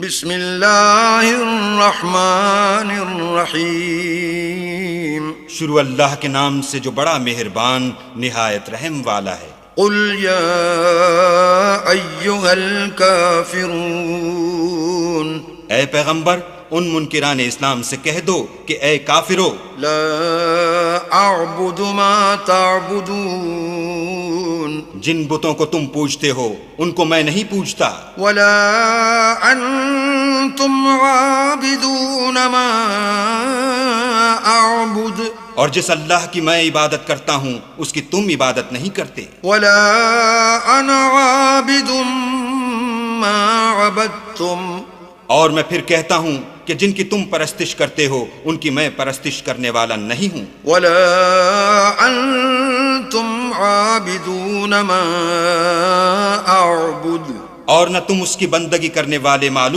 بسم اللہ الرحمن الرحیم شروع اللہ کے نام سے جو بڑا مہربان نہایت رحم والا ہے۔ قل یا ایہا الکافرون، اے پیغمبر ان منکران اسلام سے کہہ دو کہ اے کافرو، لا اعبد ما تعبدون، جن بتوں کو تم پوجتے ہو ان کو میں نہیں پوجتا، ولا انتم عابدون ما اعبد، اور جس اللہ کی میں عبادت کرتا ہوں اس کی تم عبادت نہیں کرتے، ولا انا عابد ما عبدتم، اور میں پھر کہتا ہوں کہ جن کی تم پرستش کرتے ہو ان کی میں پرستش کرنے والا نہیں ہوں، ولا انتم عابدون ما اعبد، اور نہ تم اس کی بندگی کرنے والے معلوم